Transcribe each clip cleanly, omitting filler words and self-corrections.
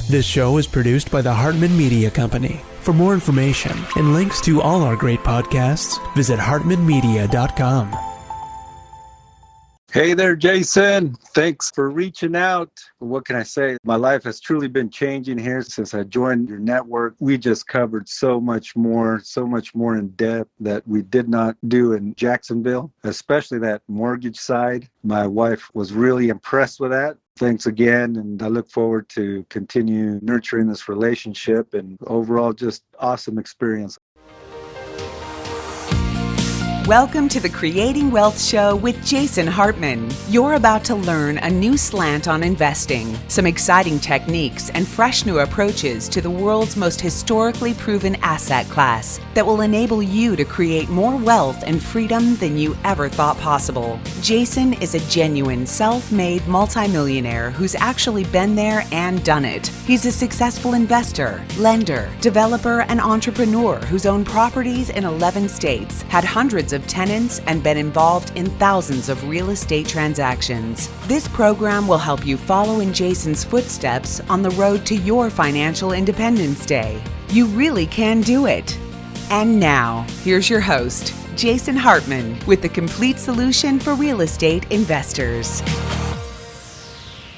This show is produced by the Hartman Media Company. For more information and links to all our great podcasts, visit hartmanmedia.com. Hey there, Jason. Thanks for reaching out. What can I say? My life has truly been changing here since I joined your network. We just covered so much more in depth that we did not do in Jacksonville, especially that mortgage side. My wife was really impressed with that. Thanks again, and I look forward to continue nurturing this relationship and overall just awesome experience. Welcome to the Creating Wealth Show with Jason Hartman. You're about to learn a new slant on investing, some exciting techniques, and fresh new approaches to the world's most historically proven asset class that will enable you to create more wealth and freedom than you ever thought possible. Jason is a genuine self-made multimillionaire who's actually been there and done it. He's a successful investor, lender, developer, and entrepreneur who's owned properties in 11 states, had hundreds of tenants, and been involved in thousands of real estate transactions. This program will help you follow in Jason's footsteps on the road to your financial independence day. You really can do it. And now, here's your host, Jason Hartman, with the complete solution for real estate investors.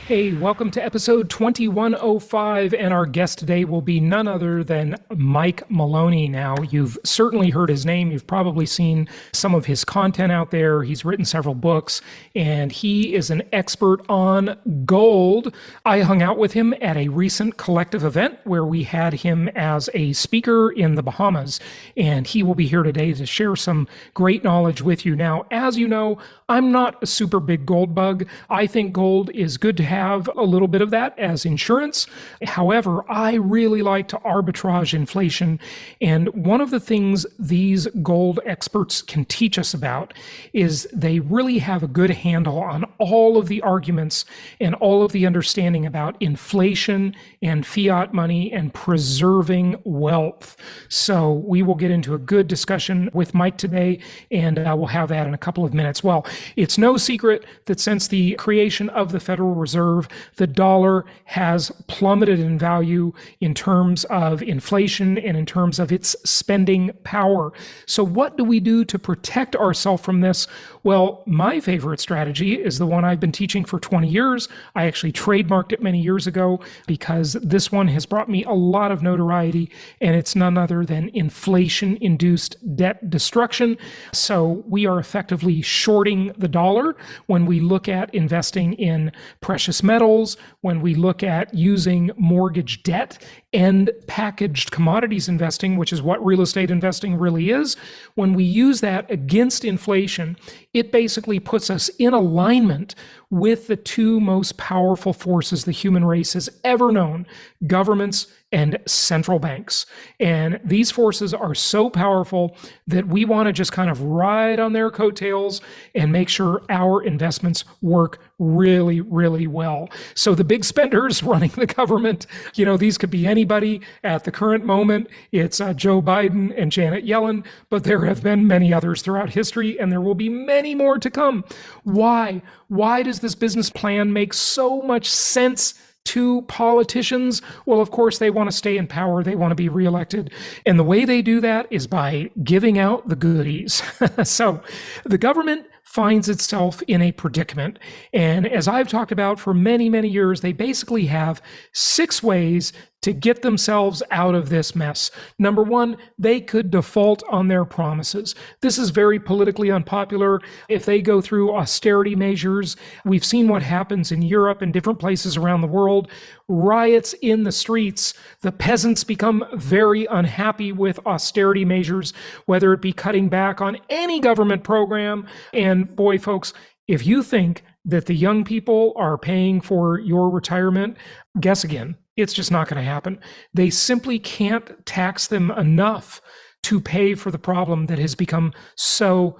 Hey, welcome to episode 2105, and our guest today will be none other than Mike Maloney. Now, you've certainly heard his name. You've probably seen some of his content out there. He's written several books, and he is an expert on gold. I hung out with him at a recent collective event where we had him as a speaker in the Bahamas, and he will be here today to share some great knowledge with you. Now, as you know, I'm not a super big gold bug. I think gold is good to have a little bit of that as insurance. However, I really like to arbitrage inflation. And one of the things these gold experts can teach us about is they really have a good handle on all of the arguments and all of the understanding about inflation and fiat money and preserving wealth. So we will get into a good discussion with Mike today, and we'll have that in a couple of minutes. Well, it's no secret that since the creation of the Federal Reserve, the dollar has plummeted in value in terms of inflation and in terms of its spending power. So what do we do to protect ourselves from this? Well, my favorite strategy is the one I've been teaching for 20 years. I actually trademarked it many years ago because this one has brought me a lot of notoriety, and it's none other than inflation-induced debt destruction. So we are effectively shorting the dollar when we look at investing in precious metals, when we look at using mortgage debt and packaged commodities investing, which is what real estate investing really is. When we use that against inflation, it basically puts us in alignment with the two most powerful forces the human race has ever known, governments and central banks. And these forces are so powerful that we want to just kind of ride on their coattails and make sure our investments work really, really well. So the big spenders running the government, these could be anybody at the current moment. It's Joe Biden and Janet Yellen, but there have been many others throughout history, and there will be many more to come. Why? Why does this business plan make so much sense to politicians? Well, of course, they want to stay in power. They want to be reelected. And the way they do that is by giving out the goodies. So the government finds itself in a predicament. And as I've talked about for many, many years, they basically have 6 ways to get themselves out of this mess. Number 1, they could default on their promises. This is very politically unpopular. If they go through austerity measures, we've seen what happens in Europe and different places around the world. Riots in the streets. The peasants become very unhappy with austerity measures, whether it be cutting back on any government program. And boy, folks, if you think that the young people are paying for your retirement, guess again. It's just not going to happen. They simply can't tax them enough to pay for the problem that has become so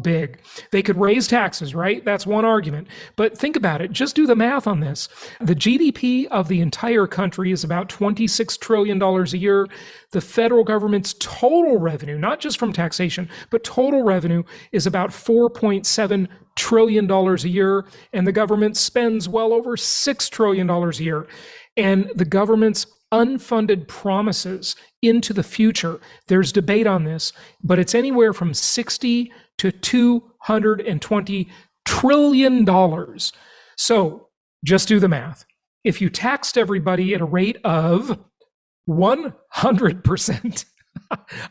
big. They could raise taxes, right? That's one argument. But think about it. Just do the math on this. The GDP of the entire country is about $26 trillion a year. The federal government's total revenue, not just from taxation, but total revenue is about $4.7 trillion a year, and the government spends well over $6 trillion a year. And the government's unfunded promises into the future, there's debate on this, but it's anywhere from 60 to $220 trillion. So just do the math. If you taxed everybody at a rate of 100%,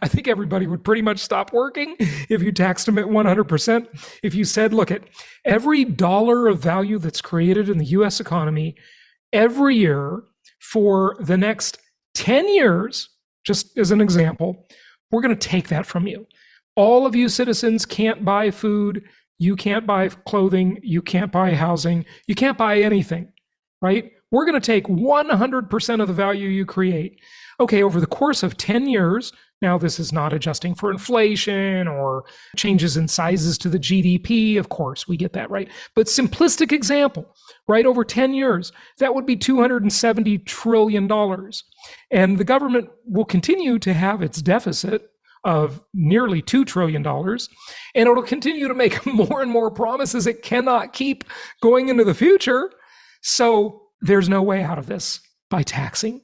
I think everybody would pretty much stop working if you taxed them at 100%. If you said, look, at every dollar of value that's created in the US economy every year for the next 10 years, just as an example, we're going to take that from you. All of you citizens can't buy food, you can't buy clothing, you can't buy housing, you can't buy anything, right? We're going to take 100% of the value you create. Okay, over the course of 10 years, now this is not adjusting for inflation or changes in sizes to the GDP, of course, we get that, right? But simplistic example, right, over 10 years, that would be $270 trillion. And the government will continue to have its deficit of nearly $2 trillion, and it'll continue to make more and more promises it cannot keep going into the future. So there's no way out of this by taxing.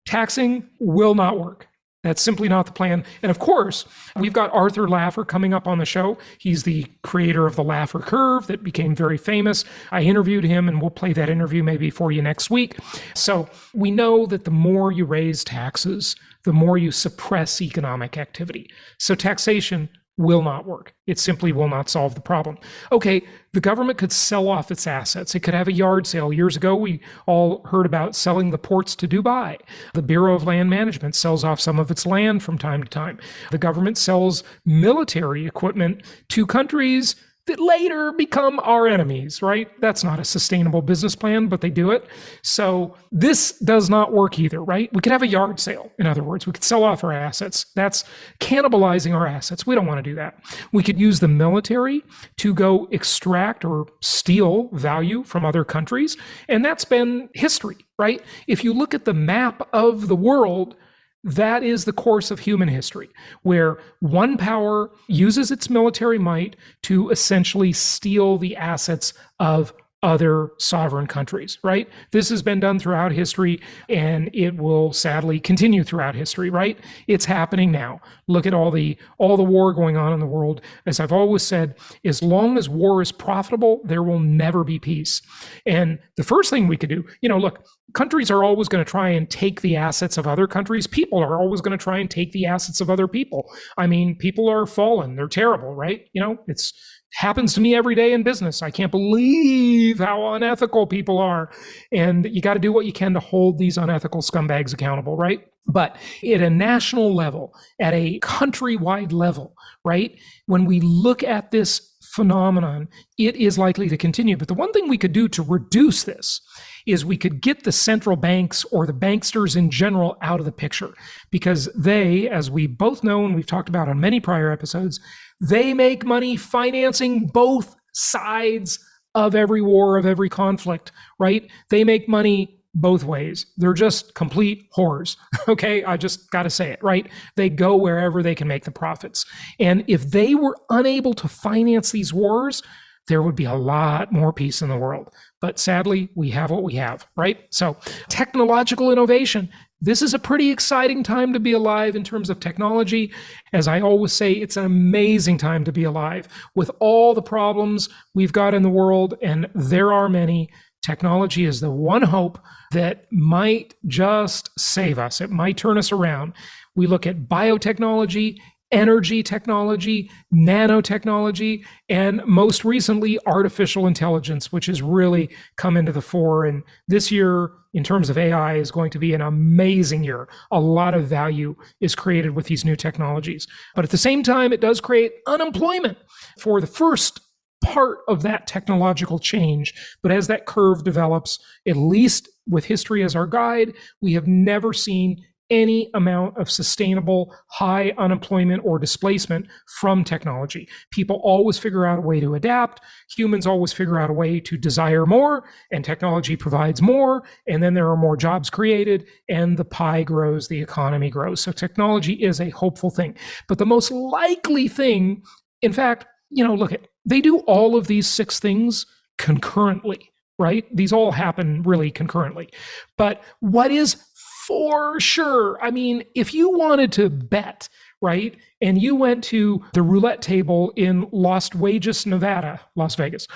Taxing will not work. That's simply not the plan. And of course, we've got Arthur Laffer coming up on the show. He's the creator of the Laffer curve that became very famous. I interviewed him, and we'll play that interview maybe for you next week. So we know that the more you raise taxes, the more you suppress economic activity. So taxation will not work. It simply will not solve the problem. Okay, the government could sell off its assets. It could have a yard sale. Years ago, we all heard about selling the ports to Dubai. The Bureau of Land Management sells off some of its land from time to time. The government sells military equipment to countries that later become our enemies, right? That's not a sustainable business plan, but they do it. So this does not work either, right? We could have a yard sale. In other words, we could sell off our assets. That's cannibalizing our assets. We don't want to do that. We could use the military to go extract or steal value from other countries. And that's been history, right? If you look at the map of the world, that is the course of human history, where one power uses its military might to essentially steal the assets of other sovereign countries, right? This has been done throughout history, and it will sadly continue throughout history, right? It's happening now. Look at all the war going on in the world. As I've always said, as long as war is profitable, there will never be peace. And the first thing we could do, look, countries are always going to try and take the assets of other countries. People are always going to try and take the assets of other people. I mean, people are fallen. They're terrible, right? It's happens to me every day in business. I can't believe how unethical people are. And you got to do what you can to hold these unethical scumbags accountable, right? But at a national level, at a countrywide level, right? When we look at this phenomenon, it is likely to continue. But the one thing we could do to reduce this is we could get the central banks or the banksters in general out of the picture, because they, as we both know and we've talked about on many prior episodes, they make money financing both sides of every war, of every conflict, right? They make money both ways. They're just complete whores. Okay, I just got to say it, right? They go wherever they can make the profits. And if they were unable to finance these wars, there would be a lot more peace in the world. But sadly, we have what we have, right? So technological innovation. This is a pretty exciting time to be alive in terms of technology. As I always say, it's an amazing time to be alive. With all the problems we've got in the world, and there are many, technology is the one hope that might just save us. It might turn us around. We look at biotechnology, energy technology, nanotechnology, and most recently, artificial intelligence, which has really come into the fore. And this year, in terms of AI, is going to be an amazing year. A lot of value is created with these new technologies. But at the same time, it does create unemployment for the first part of that technological change. But as that curve develops, at least with history as our guide, we have never seen any amount of sustainable high unemployment or displacement from technology. People always figure out a way to adapt. Humans always figure out a way to desire more, and technology provides more, and then there are more jobs created, and the pie grows, the economy grows. So technology is a hopeful thing. But the most likely thing, in fact, look at they do all of these 6 things concurrently, right? These all happen really concurrently. But what is for sure, I mean, if you wanted to bet, right, and you went to the roulette table in Las Vegas, Nevada, Las Vegas.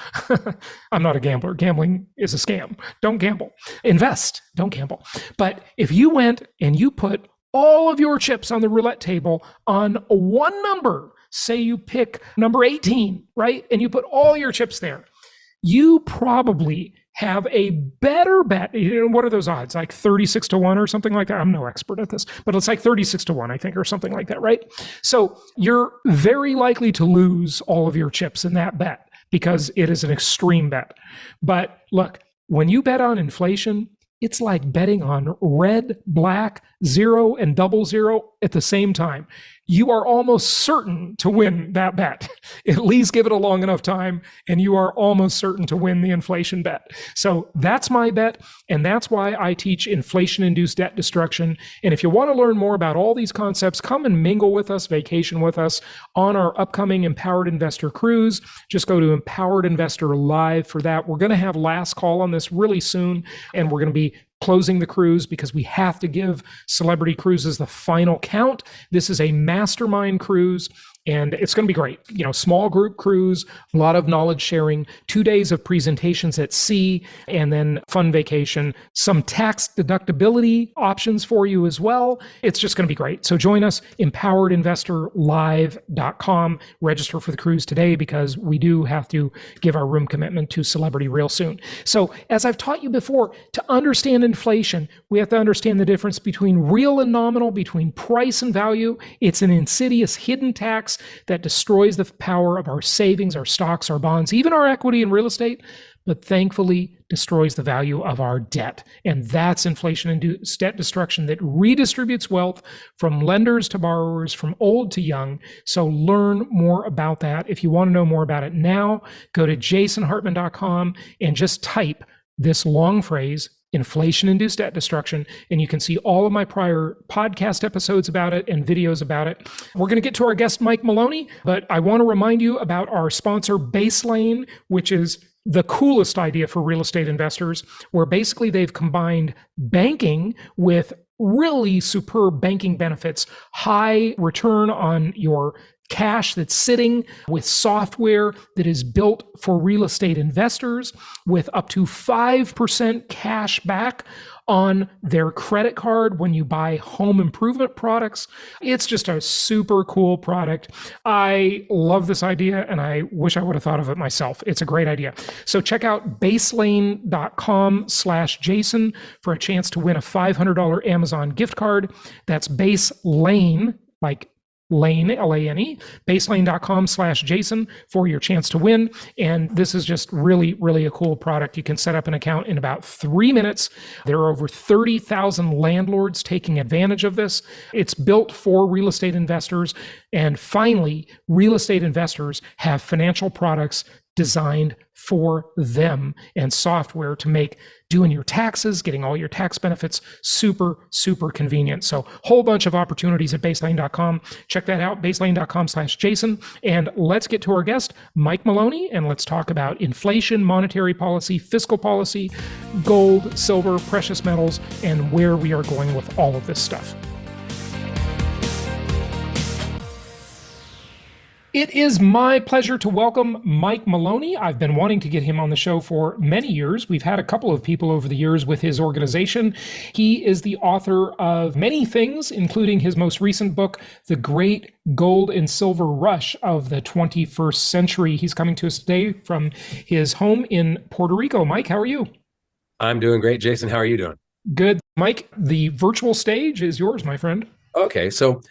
I'm not a gambler. Gambling is a scam. Don't gamble. Invest. Don't gamble. But if you went and you put all of your chips on the roulette table on one number, say you pick number 18, right, and you put all your chips there, you probably have a better bet. What are those odds? Like 36 to 1 or something like that? I'm no expert at this, but it's like 36 to 1, I think, or something like that, right? So you're very likely to lose all of your chips in that bet because it is an extreme bet. But look, when you bet on inflation, it's like betting on red, black, 0, and 00 at the same time. You are almost certain to win that bet. At least give it a long enough time, and you are almost certain to win the inflation bet. So that's my bet, and that's why I teach inflation-induced debt destruction. And if you want to learn more about all these concepts, come and mingle with us, vacation with us on our upcoming Empowered Investor Cruise. Just go to Empowered Investor Live for that. We're going to have last call on this really soon, and we're going to be closing the cruise because we have to give Celebrity Cruises the final count. This is a mastermind cruise, and it's going to be great. You know, small group cruise, a lot of knowledge sharing, 2 days of presentations at sea, and then fun vacation, some tax deductibility options for you as well. It's just going to be great. So join us, empoweredinvestorlive.com. Register for the cruise today because we do have to give our room commitment to Celebrity real soon. So as I've taught you before, to understand inflation, we have to understand the difference between real and nominal, between price and value. It's an insidious hidden tax that destroys the power of our savings, our stocks, our bonds, even our equity and real estate, but thankfully destroys the value of our debt. And that's inflation-induced debt destruction that redistributes wealth from lenders to borrowers, from old to young. So learn more about that. If you want to know more about it now, go to jasonhartman.com and just type this long phrase, inflation-induced debt destruction, and you can see all of my prior podcast episodes about it and videos about it. We're going to get to our guest, Mike Maloney, but I want to remind you about our sponsor, Baselane, which is the coolest idea for real estate investors, where basically they've combined banking with really superb banking benefits, high return on your cash that's sitting, with software that is built for real estate investors, with up to 5% cash back on their credit card when you buy home improvement products. It's just a super cool product. I love this idea, and I wish I would have thought of it myself. It's a great idea. So check out baselane.com/Jason for a chance to win a $500 Amazon gift card. That's Baselane, like Lane, L-A-N-E, baselane.com/Jason for your chance to win. And this is just really, really a cool product. You can set up an account in about 3 minutes. There are over 30,000 landlords taking advantage of this. It's built for real estate investors. And finally, real estate investors have financial products designed for them and software to make doing your taxes, getting all your tax benefits super, super convenient. So whole bunch of opportunities at baselane.com. Check that out, baselane.com/Jason. And let's get to our guest, Mike Maloney, and let's talk about inflation, monetary policy, fiscal policy, gold, silver, precious metals, and where we are going with all of this stuff. It is my pleasure to welcome Mike Maloney. I've been wanting to get him on the show for many years. We've had a couple of people over the years with his organization. He is the author of many things, including his most recent book, The Great Gold and Silver Rush of the 21st Century. He's coming to us today from his home in Puerto Rico. Mike, how are you? I'm doing great, Jason. How are you doing? Good. Mike, the virtual stage is yours, my friend. Okay, so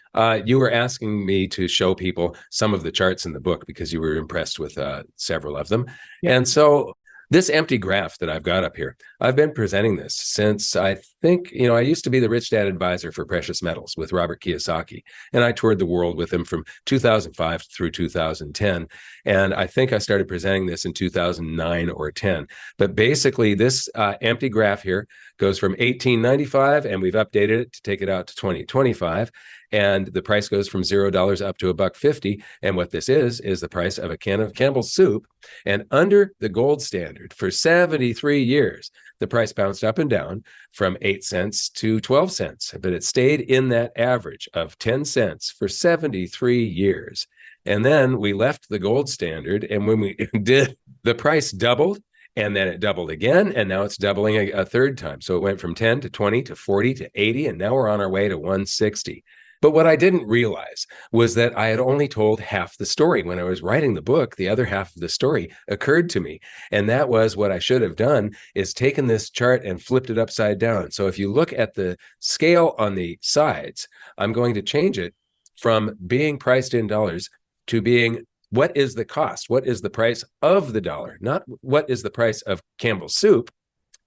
you were asking me to show people some of the charts in the book because you were impressed with several of them. Yeah. And so this empty graph that I've got up here, I've been presenting this since I think, I used to be the rich dad advisor for precious metals with Robert Kiyosaki, and I toured the world with him from 2005 through 2010. And I think I started presenting this in 2009 or 10. But basically, this empty graph here goes from 1895, and we've updated it to take it out to 2025. And the price goes from $0 up to $1.50. And what this is the price of a can of Campbell's soup. And under the gold standard for 73 years, the price bounced up and down from 8 cents to 12 cents, but it stayed in that average of 10 cents for 73 years. And then we left the gold standard. And when we did, the price doubled. And then it doubled again, and now it's doubling a third time. So it went from 10 to 20 to 40 to 80, and now we're on our way to 160. But what I didn't realize was that I had only told half the story. When I was writing the book, the other half of the story occurred to me. And that was what I should have done, is taken this chart and flipped it upside down. So if you look at the scale on the sides, I'm going to change it from being priced in dollars to being, what is the cost? What is the price of the dollar? Not what is the price of Campbell's soup?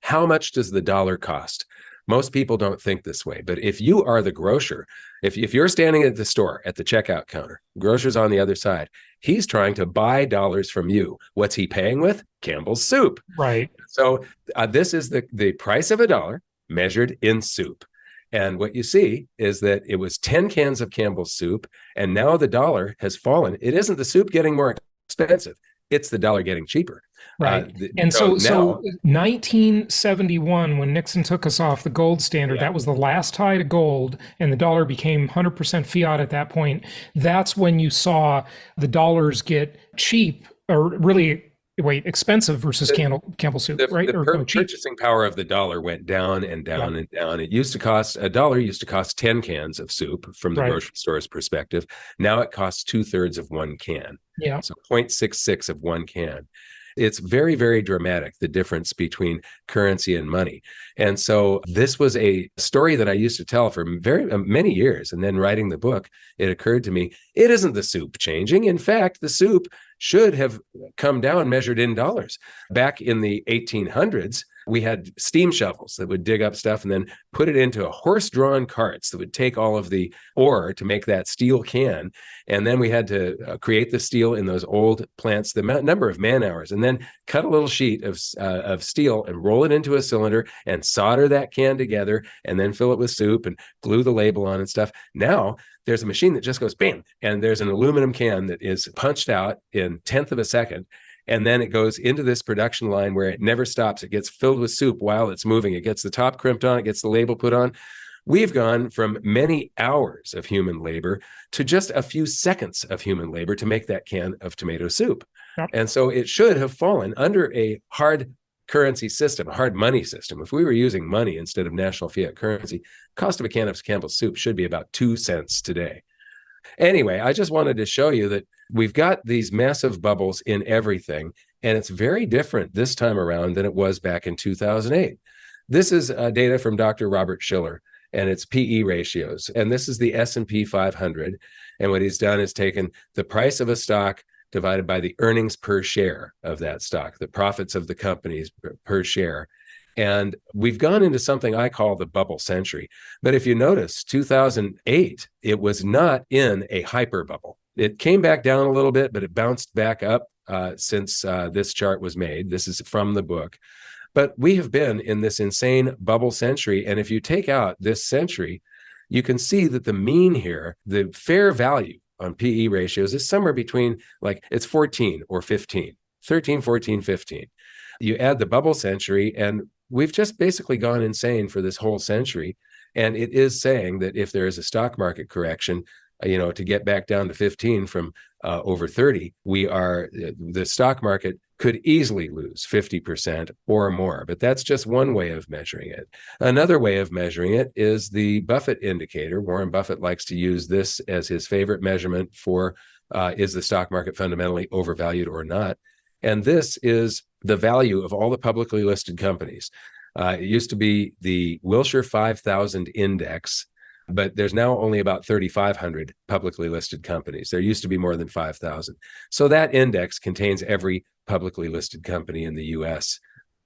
How much does the dollar cost? Most people don't think this way, but if you are the grocer, if you're standing at the store at the checkout counter, grocer's on the other side, he's trying to buy dollars from you. What's he paying with? Campbell's soup. Right. So this is the price of a dollar measured in soup. And what you see is that it was 10 cans of Campbell's soup, and now the dollar has fallen. It isn't the soup getting more expensive, it's the dollar getting cheaper. Right. And so 1971, when Nixon took us off the gold standard, that was the last high to gold, and the dollar became 100% fiat at that point. That's when you saw the dollars get cheap, or really expensive versus Campbell soup, right? The purchasing power of the dollar went down and down and down. It used to cost, a dollar used to cost 10 cans of soup from the grocery store's perspective. Now it costs 2/3 of one can. Yeah. So 0.66 of one can. It's very, very dramatic, the difference between currency and money. And so this was a story that I used to tell for very many years. And then writing the book, it occurred to me, it isn't the soup changing. In fact, the soup should have come down measured in dollars. Back in the 1800s, we had steam shovels that would dig up stuff and then put it into horse-drawn carts that would take all of the ore to make that steel can. And then we had to create the steel in those old plants, the number of man hours, and then cut a little sheet of steel and roll it into a cylinder and solder that can together and then fill it with soup and glue the label on and stuff. Now, there's a machine that just goes bam, and there's an aluminum can that is punched out in 1/10 of a second. And then it goes into this production line where it never stops. It gets filled with soup while it's moving. It gets the top crimped on, it gets the label put on. We've gone from many hours of human labor to just a few seconds of human labor to make that can of tomato soup. Yep. And so it should have fallen under a hard currency system, a hard money system. If we were using money instead of national fiat currency, cost of a can of Campbell's soup should be about 2 cents today. Anyway, I just wanted to show you that we've got these massive bubbles in everything, and it's very different this time around than it was back in 2008. This is data from Dr. Robert Shiller, and it's PE ratios. And this is the S&P 500. And what he's done is taken the price of a stock divided by the earnings per share of that stock, the profits of the companies per share. And we've gone into something I call the bubble century. But if you notice, 2008, it was not in a hyper bubble. It came back down a little bit, but it bounced back up since this chart was made. This is from the book. But we have been in this insane bubble century. And if you take out this century, you can see that the mean here, the fair value on PE ratios is somewhere between, it's 14 or 15, 13, 14, 15. You add the bubble century, and we've just basically gone insane for this whole century. And it is saying that if there is a stock market correction, to get back down to 15 from over 30, the stock market could easily lose 50% or more. But that's just one way of measuring it. Another way of measuring it is the Buffett indicator. Warren Buffett likes to use this as his favorite measurement for is the stock market fundamentally overvalued or not? And this is the value of all the publicly listed companies. It used to be the Wilshire 5000 index, but there's now only about 3,500 publicly listed companies. There used to be more than 5,000. So that index contains every publicly listed company in the U.S.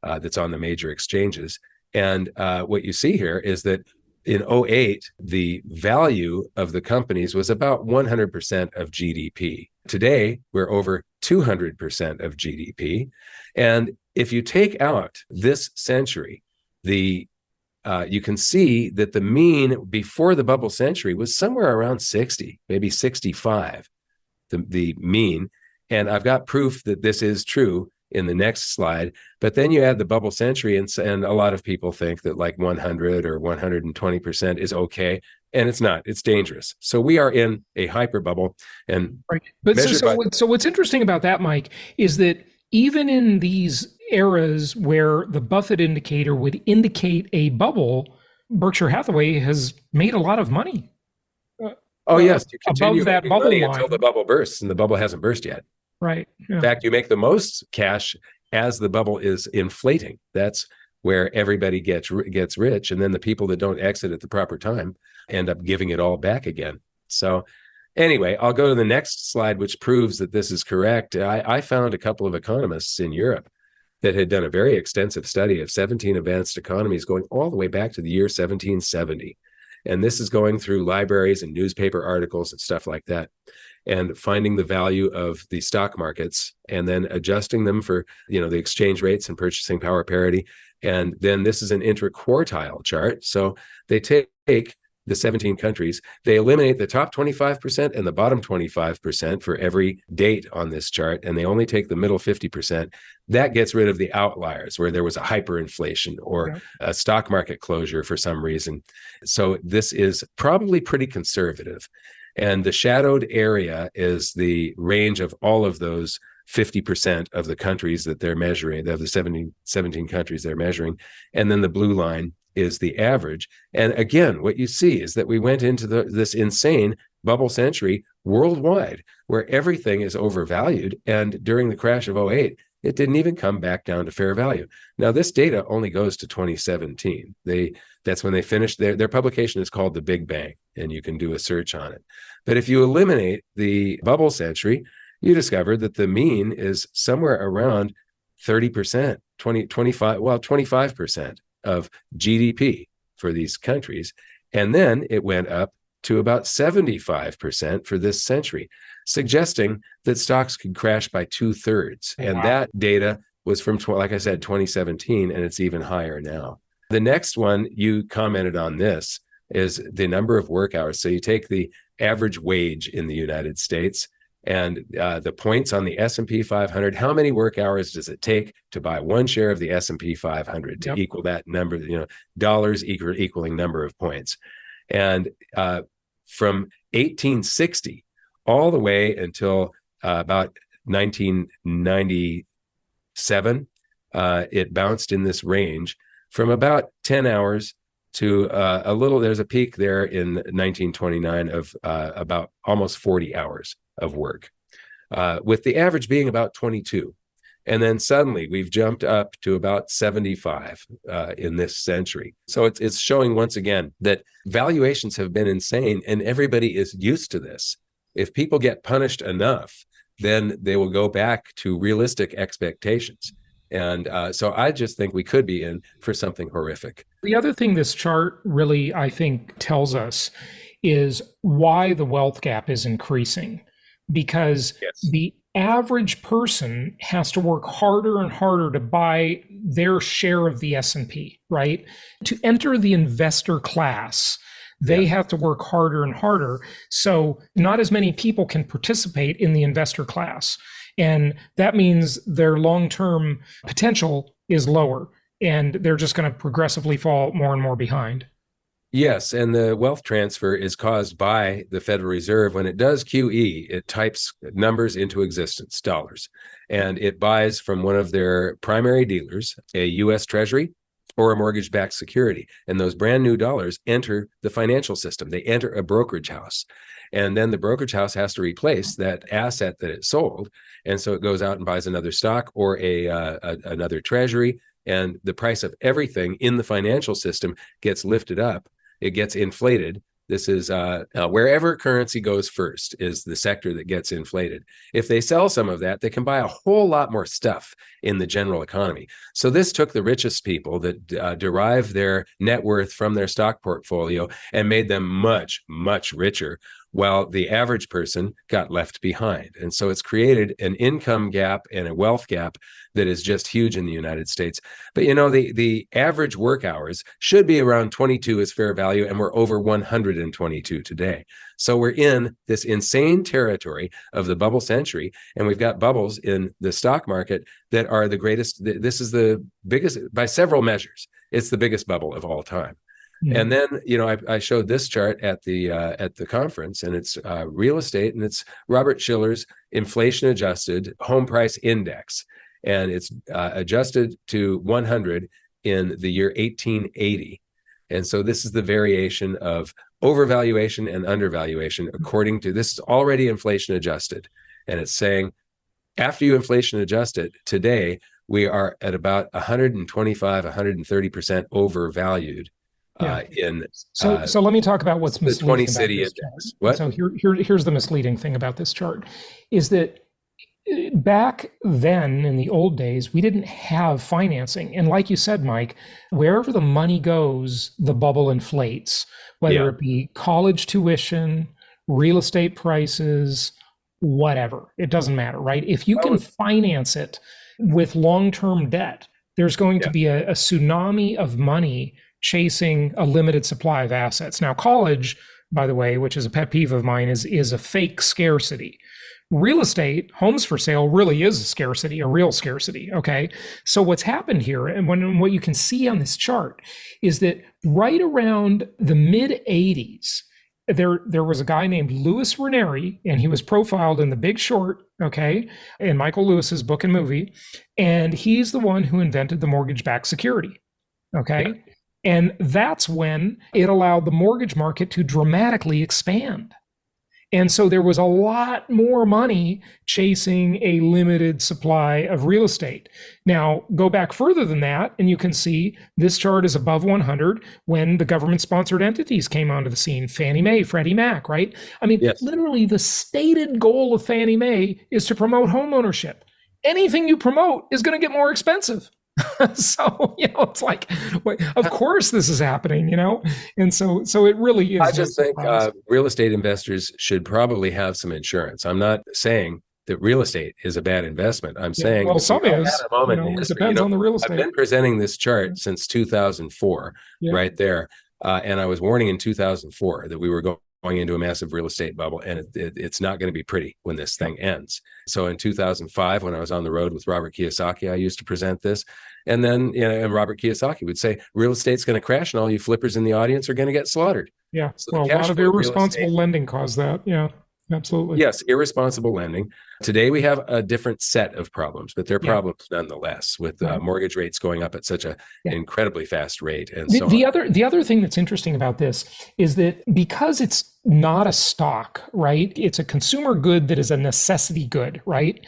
That's on the major exchanges. And what you see here is that in '08, the value of the companies was about 100% of GDP. Today, we're over 200% of GDP. And if you take out this century, you can see that the mean before the bubble century was somewhere around 60, maybe 65, the mean. And I've got proof that this is true in the next slide. But then you add the bubble century, and a lot of people think that like 100 or 120% is okay. And it's not. It's dangerous. So we are in a hyper bubble. And right. But so what's interesting about that, Mike, is that even in these eras where the Buffett indicator would indicate a bubble, Berkshire Hathaway has made a lot of money. Yes, you continue above that making bubble money line until the bubble bursts, and the bubble hasn't burst yet. Right. Yeah. In fact, you make the most cash as the bubble is inflating. That's where everybody gets rich, and then the people that don't exit at the proper time end up giving it all back again. So anyway, I'll go to the next slide, which proves that this is correct. I found a couple of economists in Europe that had done a very extensive study of 17 advanced economies going all the way back to the year 1770. And this is going through libraries and newspaper articles and stuff like that, and finding the value of the stock markets and then adjusting them for, the exchange rates and purchasing power parity. And then this is an interquartile chart. So they take the 17 countries, they eliminate the top 25% and the bottom 25% for every date on this chart, and they only take the middle 50%. That gets rid of the outliers where there was a hyperinflation or a stock market closure for some reason. So this is probably pretty conservative. And the shadowed area is the range of all of those 50% of the countries that they're measuring, of the 17 countries they're measuring. And then the blue line is the average. And again, what you see is that we went into this insane bubble century worldwide where everything is overvalued. And during the crash of '08, it didn't even come back down to fair value. Now, this data only goes to 2017. That's when they finished their publication is called The Big Bang, and you can do a search on it. But if you eliminate the bubble century, you discover that the mean is somewhere around 30%, 25% of GDP for these countries. And then it went up to about 75% for this century, suggesting that stocks could crash by 2/3. And that data was from, like I said, 2017, and it's even higher now. The next one, you commented on this, is the number of work hours. So you take the average wage in the United States and the points on the S&P 500, how many work hours does it take to buy one share of the S&P 500 to equal that number, dollars equaling number of points. And from 1860 all the way until about 1997, it bounced in this range from about 10 hours to there's a peak there in 1929 of about almost 40 hours of work, with the average being about 22. And then suddenly we've jumped up to about 75 in this century. So it's showing once again that valuations have been insane, and everybody is used to this. If people get punished enough, then they will go back to realistic expectations. And so I just think we could be in for something horrific. The other thing this chart really, I think, tells us is why the wealth gap is increasing. Because the average person has to work harder and harder to buy their share of the S&P, right? To enter the investor class, they have to work harder and harder. So not as many people can participate in the investor class. And that means their long-term potential is lower, and they're just going to progressively fall more and more behind. Yes, and the wealth transfer is caused by the Federal Reserve. When it does QE, it types numbers into existence, dollars, and it buys from one of their primary dealers, a U.S. Treasury or a mortgage-backed security. And those brand new dollars enter the financial system. They enter a brokerage house. And then the brokerage house has to replace that asset that it sold. And so it goes out and buys another stock or another treasury. And the price of everything in the financial system gets lifted up. It gets inflated This is wherever currency goes first is the sector that gets inflated. If they sell some of that, they can buy a whole lot more stuff in the general economy. So this took the richest people that derive their net worth from their stock portfolio and made them much, much richer, while the average person got left behind. And so it's created an income gap and a wealth gap that is just huge in the United States. But the average work hours should be around 22 as fair value, and we're over 122 today. So we're in this insane territory of the bubble century, and we've got bubbles in the stock market that are the greatest. This is the biggest by several measures. It's the biggest bubble of all time. And then, I showed this chart at the conference, and it's real estate, and it's Robert Shiller's inflation adjusted home price index, and it's adjusted to 100 in the year 1880. And so this is the variation of overvaluation and undervaluation according to this is already inflation adjusted, and it's saying after you inflation adjust it today, we are at about 125, 130% overvalued. So let me talk about what's misleading the 20 city about this index. What? So here's the misleading thing about this chart is that back then in the old days, we didn't have financing. And like you said, Mike, wherever the money goes, the bubble inflates, whether it be college tuition, real estate prices, whatever. It doesn't matter, right? If you can finance it with long-term debt, there's going to be a tsunami of money chasing a limited supply of assets. Now, college, by the way, which is a pet peeve of mine, is a fake scarcity. Real estate, homes for sale, really is a scarcity, a real scarcity, okay? So what's happened here, and what you can see on this chart, is that right around the mid-'80s, there was a guy named Louis Ranieri, and he was profiled in The Big Short, okay, in Michael Lewis's book and movie, and he's the one who invented the mortgage-backed security, okay? Yeah. And that's when it allowed the mortgage market to dramatically expand. And so there was a lot more money chasing a limited supply of real estate. Now, go back further than that, and you can see this chart is above 100 when the government-sponsored entities came onto the scene, Fannie Mae, Freddie Mac, right? I mean, literally the stated goal of Fannie Mae is to promote homeownership. Anything you promote is going to get more expensive. So, it's like, of course this is happening, and so it really is. I just think real estate investors should probably have some insurance. I'm not saying that real estate is a bad investment. I'm saying, well, some is. It depends on the real estate. I've been presenting this chart since 2004, right there, and I was warning in 2004 that we were going into a massive real estate bubble, and it's not going to be pretty when this thing ends. So in 2005, when I was on the road with Robert Kiyosaki, I used to present this. And then, and Robert Kiyosaki would say, real estate's going to crash and all you flippers in the audience are going to get slaughtered. Yeah. So a lot of irresponsible lending caused that. Yeah, absolutely. Yes, irresponsible lending. Today, we have a different set of problems, but they're problems nonetheless, with mortgage rates going up at such an incredibly fast rate. And the other thing that's interesting about this is that because it's not a stock, right? It's a consumer good that is a necessity good, right?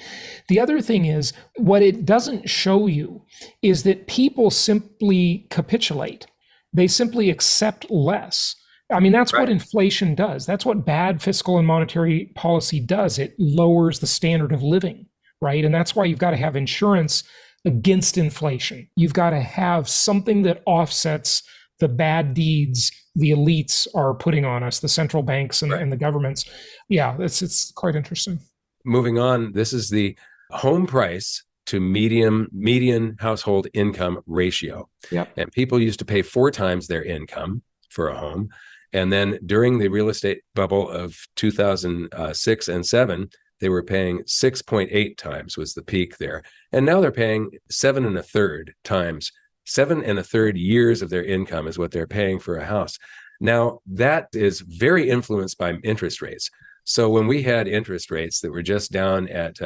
The other thing is what it doesn't show you is that people simply capitulate. They simply accept less. I mean, that's what inflation does. That's what bad fiscal and monetary policy does. It lowers the standard of living, right? And that's why you've got to have insurance against inflation. You've got to have something that offsets the bad deeds the elites are putting on us, the central banks and the governments. Yeah, it's quite interesting. Moving on, this is the home price to median household income ratio. Yep. And people used to pay 4 times their income for a home. And then during the real estate bubble of 2006 and 7, they were paying 6.8 times was the peak there. And now they're paying 7 1/3 times. 7 1/3 years of their income is what they're paying for a house. Now, that is very influenced by interest rates. So when we had interest rates that were just down at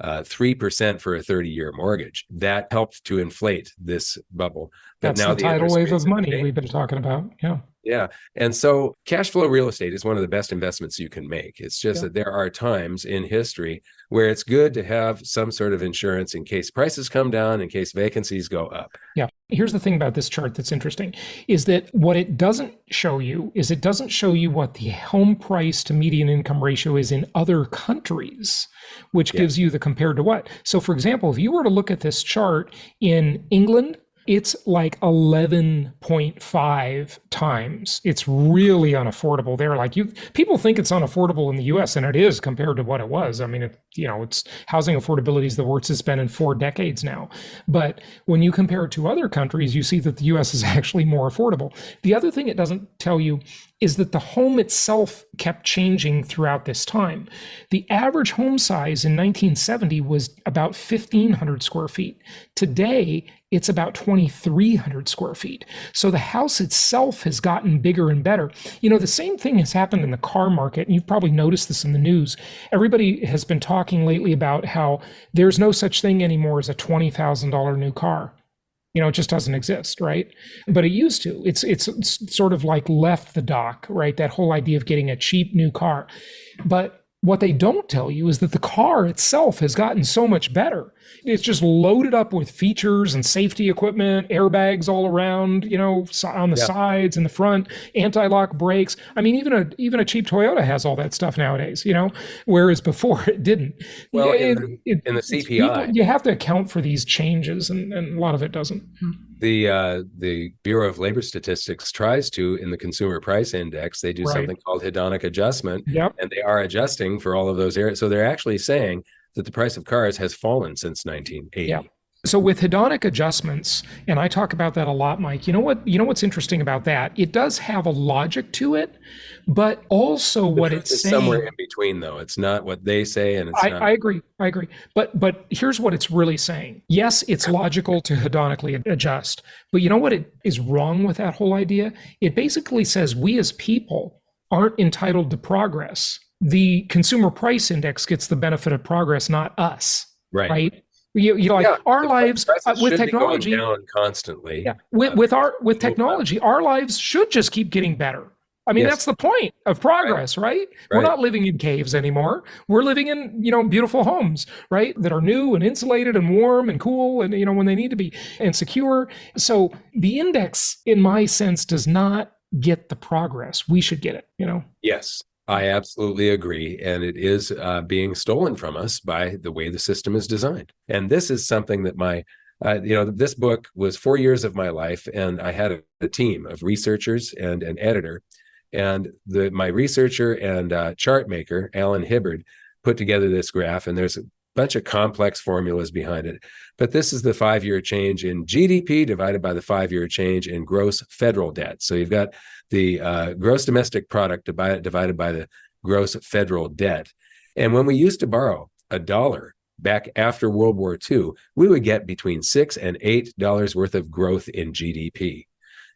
3% for a 30-year mortgage, that helped to inflate this bubble. But that's now the tidal wave of money we've been talking about. Yeah. Yeah. And so cash flow real estate is one of the best investments you can make. It's just that there are times in history where it's good to have some sort of insurance in case prices come down, in case vacancies go up. Yeah. Here's the thing about this chart that's interesting is that what it doesn't show you is it doesn't show you what the home price to median income ratio is in other countries, which gives you the compared to what. So for example, if you were to look at this chart in England, it's like 11.5 times. It's really unaffordable there. Like people think it's unaffordable in the US, and it is compared to what it was. I mean, it's housing affordability is the worst it's been in 4 decades now. But when you compare it to other countries, you see that the US is actually more affordable. The other thing it doesn't tell you is that the home itself kept changing throughout this time. The average home size in 1970 was about 1,500 square feet. Today, it's about 2,300 square feet. So the house itself has gotten bigger and better. The same thing has happened in the car market, and you've probably noticed this in the news. Everybody has been talking lately about how there's no such thing anymore as a $20,000 new car. It just doesn't exist, right? But it used to. It's sort of like left the dock, right? That whole idea of getting a cheap new car. But what they don't tell you is that the car itself has gotten so much better. It's just loaded up with features and safety equipment, airbags all around, on the sides and the front, anti-lock brakes. I mean, even a cheap Toyota has all that stuff nowadays, whereas before it didn't. Well, in the CPI, you have to account for these changes, and a lot of it doesn't. The Bureau of Labor Statistics tries to, in the Consumer Price Index, they do something called hedonic adjustment, and they are adjusting for all of those areas. So they're actually saying that the price of cars has fallen since 1980. Yeah. So with hedonic adjustments, and I talk about that a lot, Mike, what's interesting about that? It does have a logic to it, but also what it's saying. Somewhere in between, though. It's not what they say, and it's not. I agree. But here's what it's really saying. Yes, it's logical to hedonically adjust, but you know what is wrong with that whole idea? It basically says we as people aren't entitled to progress. The Consumer Price Index gets the benefit of progress, not us. Right? Our lives with technology down constantly. Yeah. With technology, our lives should just keep getting better. I mean, that's the point of progress, right? We're not living in caves anymore. We're living in, beautiful homes, right? That are new and insulated and warm and cool and, when they need to be, and secure. So the index, in my sense, does not get the progress. We should get it, Yes. I absolutely agree. And it is being stolen from us by the way the system is designed. And this is something that this book was 4 years of my life, and I had a team of researchers and an editor. And my researcher and chart maker, Alan Hibbard, put together this graph, and there's a bunch of complex formulas behind it. But this is the 5-year change in GDP divided by the 5-year change in gross federal debt. So you've got the gross domestic product divided by the gross federal debt. And when we used to borrow $1 back after World War II, we would get between $6 and $8 worth of growth in GDP.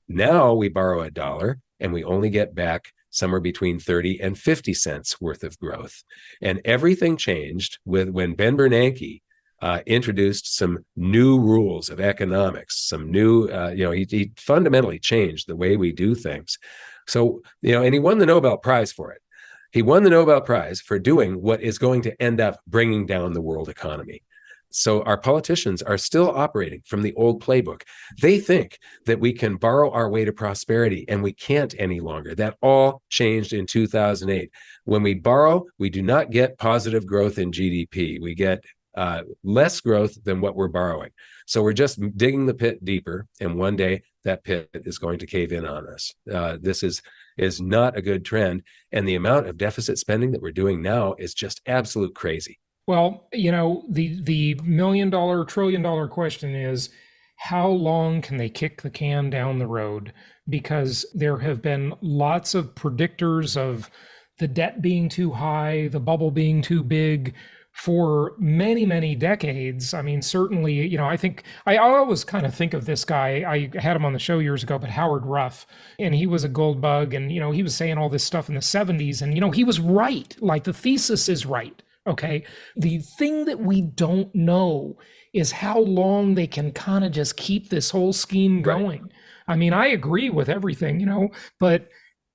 Now we borrow $1 and we only get back somewhere between 30 and 50 cents worth of growth. And everything changed when Ben Bernanke introduced some new rules of economics, some new, he fundamentally changed the way we do things. So, and he won the Nobel Prize for it. He won the Nobel Prize for doing what is going to end up bringing down the world economy. So our politicians are still operating from the old playbook. They think that we can borrow our way to prosperity, and we can't any longer. That all changed in 2008. When we borrow, we do not get positive growth in GDP. We get less growth than what we're borrowing. So we're just digging the pit deeper, and one day that pit is going to cave in on us. This is not a good trend, and the amount of deficit spending that we're doing now is just absolute crazy. Well, the $1 million, $1 trillion question is, how long can they kick the can down the road? Because there have been lots of predictors of the debt being too high, the bubble being too big for many, many decades. I mean, certainly, I think I always kind of think of this guy. I had him on the show years ago, but Howard Ruff, and he was a gold bug, and, he was saying all this stuff in the 70s, and, he was right. Like, the thesis is right. Okay. The thing that we don't know is how long they can kind of just keep this whole scheme going. I mean, I agree with everything, but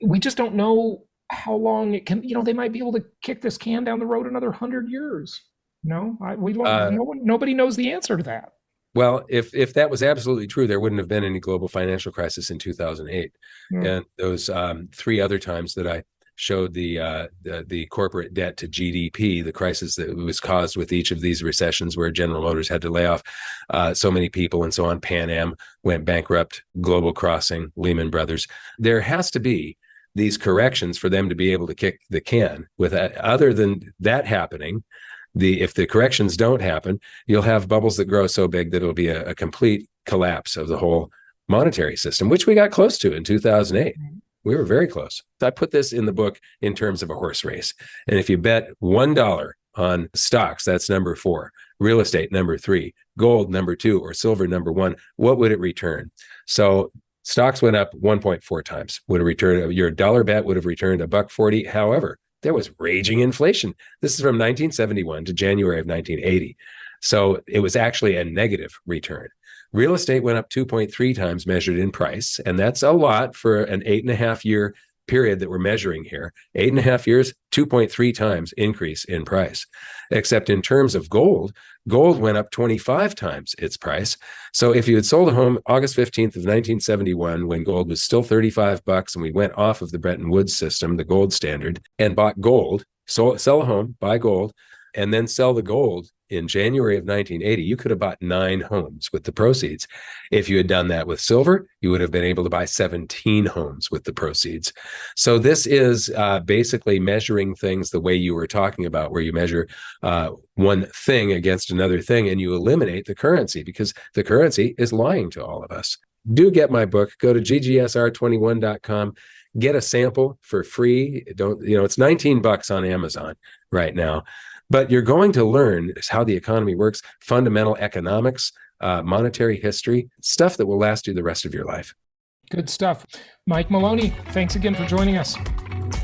we just don't know how long it can, they might be able to kick this can down the road another 100 years. Nobody knows the answer to that. Well, if that was absolutely true, there wouldn't have been any global financial crisis in 2008. And those 3 other times that I showed the corporate debt to GDP, the crisis that was caused with each of these recessions where General Motors had to lay off so many people and so on. Pan Am went bankrupt, Global Crossing, Lehman Brothers. There has to be these corrections for them to be able to kick the can. Other than that happening, if the corrections don't happen, you'll have bubbles that grow so big that it'll be a complete collapse of the whole monetary system, which we got close to in 2008. We were very close. I put this in the book in terms of a horse race. And if you bet $1 on stocks, that's number 4, real estate, number 3, gold, number 2, or silver, number 1, what would it return? So stocks went up 1.4 times. Your dollar bet would have returned $1.40. However, there was raging inflation. This is from 1971 to January of 1980. So it was actually a negative return. Real estate went up 2.3 times measured in price. And that's a lot for an 8.5 year period that we're measuring here. 8.5 years, 2.3 times increase in price. Except in terms of gold went up 25 times its price. So if you had sold a home August 15th of 1971, when gold was still $35 and we went off of the Bretton Woods system, the gold standard, and bought gold, sell a home, buy gold, and then sell the gold in January of 1980, you could have bought 9 homes with the proceeds. If you had done that with silver, you would have been able to buy 17 homes with the proceeds. So this is basically measuring things the way you were talking about, where you measure one thing against another thing and you eliminate the currency, because the currency is lying to all of us. Do get my book. Go to ggsr21.com. Get a sample for free. It's $19 on Amazon right now. But you're going to learn how the economy works, fundamental economics, monetary history, stuff that will last you the rest of your life. Good stuff. Mike Maloney, thanks again for joining us.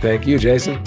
Thank you, Jason.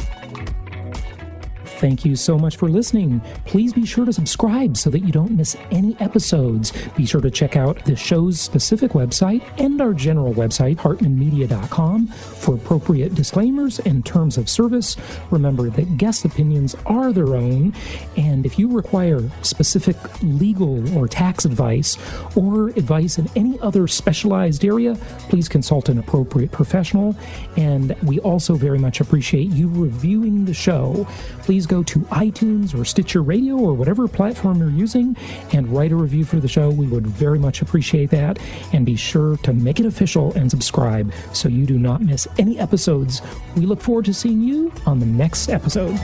Thank you so much for listening. Please be sure to subscribe so that you don't miss any episodes. Be sure to check out the show's specific website and our general website, hartmanmedia.com, for appropriate disclaimers and terms of service. Remember that guest opinions are their own, and if you require specific legal or tax advice or advice in any other specialized area, please consult an appropriate professional. And we also very much appreciate you reviewing the show. Please go to iTunes or Stitcher Radio or whatever platform you're using and write a review for the show. We would very much appreciate that. And be sure to make it official and subscribe so you do not miss any episodes. We look forward to seeing you on the next episode.